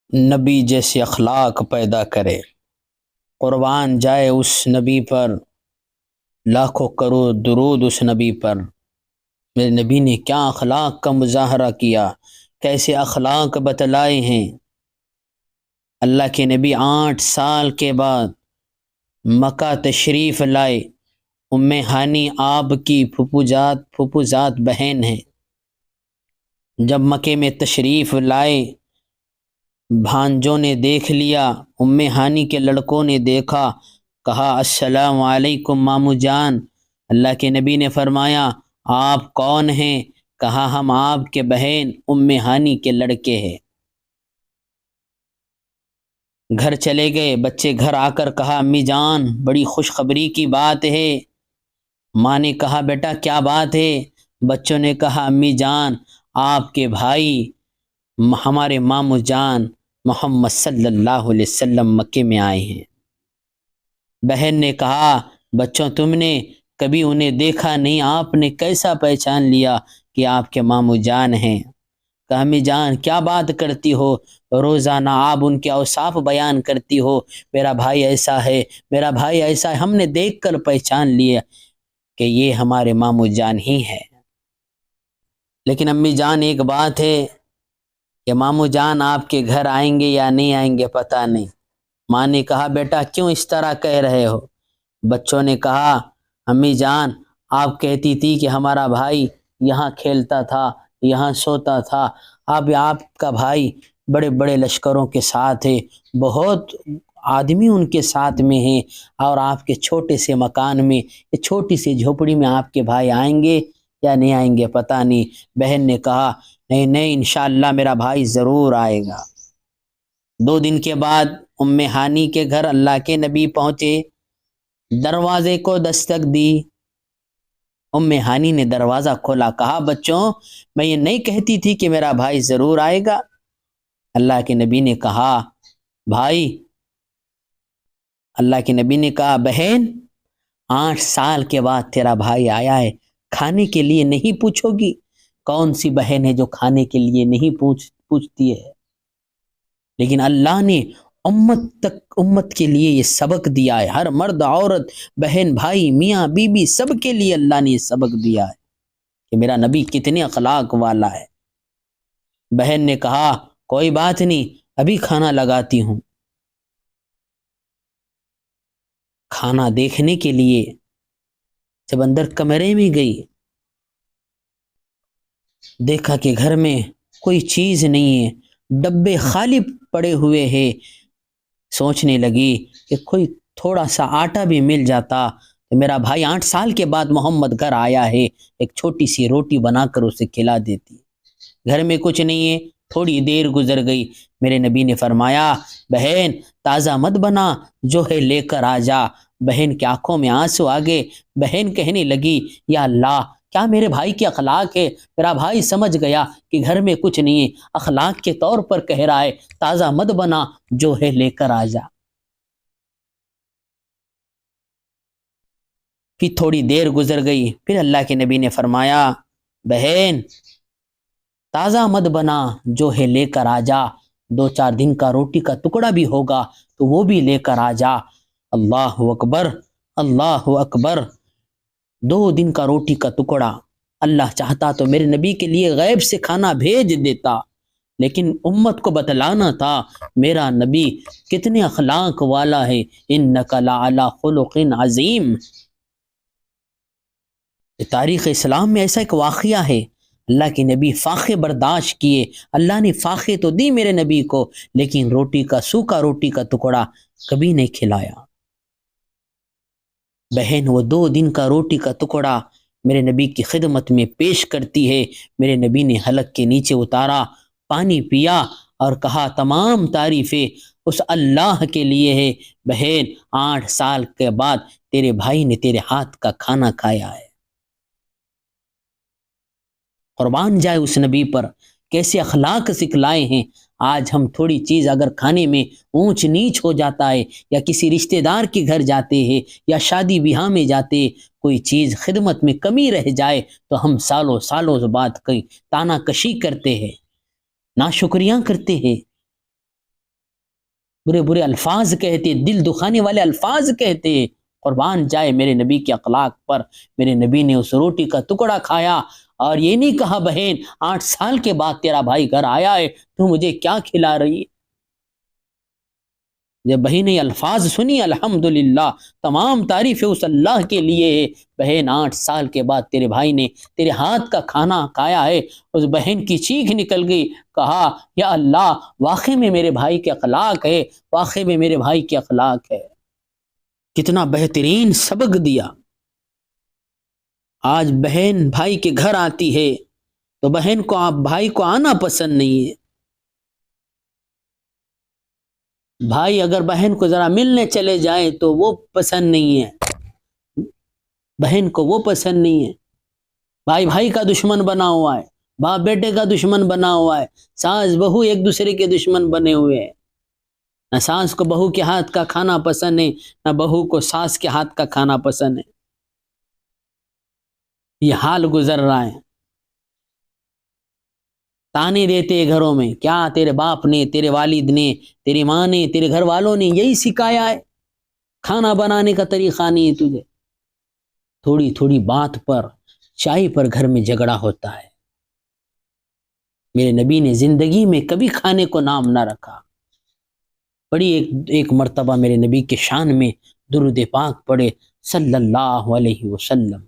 نبی جیسے اخلاق پیدا کرے۔ قربان جائے اس نبی پر، لاکھوں کروڑ درود اس نبی پر۔ میرے نبی نے کیا اخلاق کا مظاہرہ کیا، کیسے اخلاق بتلائے ہیں۔ اللہ کے نبی 8 سال کے بعد مکہ تشریف لائے۔ ام ہانی آپ کی پھپھو ذات بہن ہیں۔ جب مکے میں تشریف لائے، بھانجوں نے دیکھ لیا، ام ہانی کے لڑکوں نے دیکھا، کہا السلام علیکم مامو جان۔ اللہ کے نبی نے فرمایا آپ کون ہیں؟ کہا ہم آپ کے بہن ام ہانی کے لڑکے ہیں۔ گھر چلے گئے، بچے گھر آ کر کہا امی جان بڑی خوشخبری کی بات ہے۔ ماں نے کہا بیٹا کیا بات ہے؟ بچوں نے کہا امی جان آپ کے بھائی ہمارے مامو جان محمد صلی اللہ علیہ وسلم مکے میں آئے ہیں۔ بہن نے کہا بچوں تم نے کبھی انہیں دیکھا نہیں، آپ نے کیسا پہچان لیا کہ آپ کے مامو جان ہیں؟ کہا امی جان کیا بات کرتی ہو، روزانہ آپ ان کے اوصاف بیان کرتی ہو، میرا بھائی ایسا ہے، میرا بھائی ایسا ہے، ہم نے دیکھ کر پہچان لیا کہ یہ ہمارے مامو جان ہی ہے۔ لیکن امی جان ایک بات ہے کہ مامو جان آپ کے گھر آئیں گے یا نہیں آئیں گے پتہ نہیں۔ ماں نے کہا بیٹا کیوں اس طرح کہہ رہے ہو؟ بچوں نے کہا امی جان آپ کہتی تھی کہ ہمارا بھائی یہاں کھیلتا تھا، یہاں سوتا تھا، اب آپ کا بھائی بڑے بڑے لشکروں کے ساتھ ہے، بہت آدمی ان کے ساتھ میں ہیں، اور آپ کے چھوٹے سے مکان میں، چھوٹی سی جھوپڑی میں آپ کے بھائی آئیں گے یا نہیں آئیں گے پتہ نہیں۔ بہن نے کہا نہیں نہیں انشاءاللہ میرا بھائی ضرور آئے گا۔ 2 دن کے بعد ام ہانی کے گھر اللہ کے نبی پہنچے، دروازے کو دستک دی۔ ام ہانی نے دروازہ کھولا، کہا بچوں میں یہ نہیں کہتی تھی کہ میرا بھائی ضرور آئے گا؟ اللہ کے نبی نے کہا بھائی، اللہ کے نبی نے کہا بہن 8 سال کے بعد تیرا بھائی آیا ہے، کھانے کے لیے نہیں پوچھو گی؟ کون سی بہن ہے جو کھانے کے لیے نہیں پوچھتی ہے؟ لیکن اللہ نے امت کے لیے یہ سبق دیا ہے، ہر مرد عورت بہن بھائی میاں بیوی سب کے لیے اللہ نے یہ سبق دیا ہے کہ میرا نبی کتنے اخلاق والا ہے۔ بہن نے کہا کوئی بات نہیں ابھی کھانا لگاتی ہوں۔ کھانا دیکھنے کے لیے جب اندر کمرے میں گئی، دیکھا کہ گھر میں کوئی چیز نہیں ہے، ڈبے خالی پڑے ہوئے ہیں۔ سوچنے لگی کہ کوئی تھوڑا سا آٹا بھی مل جاتا تو میرا بھائی 8 سال کے بعد محمد گھر آیا ہے، ایک چھوٹی سی روٹی بنا کر اسے کھلا دیتی۔ گھر میں کچھ نہیں ہے، تھوڑی دیر گزر گئی، میرے نبی نے فرمایا بہن تازہ مت بنا، جو ہے لے کر آ جا۔ بہن کی آنکھوں میں آنسو آ گئے، بہن کہنے لگی یا اللہ کیا میرے بھائی کے اخلاق ہے، میرا بھائی سمجھ گیا کہ گھر میں کچھ نہیں ہے، اخلاق کے طور پر کہہ رہا ہے تازہ مت بنا، جو ہے لے کر آ جا۔ پھر تھوڑی دیر گزر گئی، پھر اللہ کے نبی نے فرمایا بہن تازہ مت بنا، جو ہے لے کر آ جا، 2-4 دن کا روٹی کا ٹکڑا بھی ہوگا تو وہ بھی لے کر آ جا۔ اللہ اکبر، اللہ اکبر، 2 دن کا روٹی کا ٹکڑا۔ اللہ چاہتا تو میرے نبی کے لیے غیب سے کھانا بھیج دیتا، لیکن امت کو بتلانا تھا میرا نبی کتنے اخلاق والا ہے، انک لعلی خلق عظیم۔ تاریخ اسلام میں ایسا ایک واقعہ ہے، اللہ کے نبی فاقے برداشت کیے، اللہ نے فاقے تو دی میرے نبی کو، لیکن سوکھا روٹی کا ٹکڑا کبھی نہیں کھلایا۔ بہن وہ 2 دن کا روٹی کا ٹکڑا میرے نبی کی خدمت میں پیش کرتی ہے، میرے نبی نے حلق کے نیچے اتارا، پانی پیا اور کہا تمام تعریفیں اس اللہ کے لیے ہے، بہن 8 سال کے بعد تیرے بھائی نے تیرے ہاتھ کا کھانا کھایا ہے۔ قربان جائے اس نبی پر، کیسے اخلاق سکھلائے ہیں۔ آج ہم تھوڑی چیز اگر کھانے میں اونچ نیچ ہو جاتا ہے، یا کسی رشتہ دار کے گھر جاتے ہیں یا شادی بیاہ میں جاتے ہیں، کوئی چیز خدمت میں کمی رہ جائے تو ہم سالوں سالوں بعد کئی تانا کشی کرتے ہیں، ناشکریاں کرتے ہیں۔ برے برے الفاظ کہتے، دل دکھانے والے الفاظ کہتے۔ قربان جائے میرے نبی کے اخلاق پر۔ میرے نبی نے اس روٹی کا ٹکڑا کھایا اور یہ نہیں کہا بہن 8 سال کے بعد تیرا بھائی گھر آیا ہے تو مجھے کیا کھلا رہی ہے۔ جب بہن نے الفاظ سنی، الحمدللہ، تمام تعریف اس اللہ کے لیے ہے۔ بہن 8 سال کے بعد تیرے بھائی نے تیرے ہاتھ کا کھانا کھایا ہے۔ اس بہن کی چیخ نکل گئی، کہا یا اللہ واقعی میں میرے بھائی کے اخلاق ہے، واقعی میں میرے بھائی کے اخلاق ہے۔ کتنا بہترین سبق دیا۔ آج بہن بھائی کے گھر آتی ہے تو بہن کو بھائی کو آنا پسند نہیں ہے۔ بھائی اگر بہن کو ذرا ملنے چلے جائے تو وہ پسند نہیں ہے، بہن کو وہ پسند نہیں ہے۔ بھائی بھائی کا دشمن بنا ہوا ہے، باپ بیٹے کا دشمن بنا ہوا ہے، ساس بہو ایک دوسرے کے دشمن بنے ہوئے ہیں۔ نہ ساس کو بہو کے ہاتھ کا کھانا پسند ہے، نہ بہو کو ساس کے ہاتھ کا کھانا پسند ہے۔ یہ حال گزر رہا ہے۔ تانے دیتے گھروں میں، کیا تیرے باپ نے، تیرے والد نے، تیری ماں نے، تیرے گھر والوں نے یہی سکھایا ہے؟ کھانا بنانے کا طریقہ نہیں ہے تجھے؟ تھوڑی تھوڑی بات پر، چائے پر گھر میں جھگڑا ہوتا ہے۔ میرے نبی نے زندگی میں کبھی کھانے کو نام نہ رکھا۔ بڑی ایک مرتبہ میرے نبی کے شان میں درود پاک پڑھے صلی اللہ علیہ وسلم۔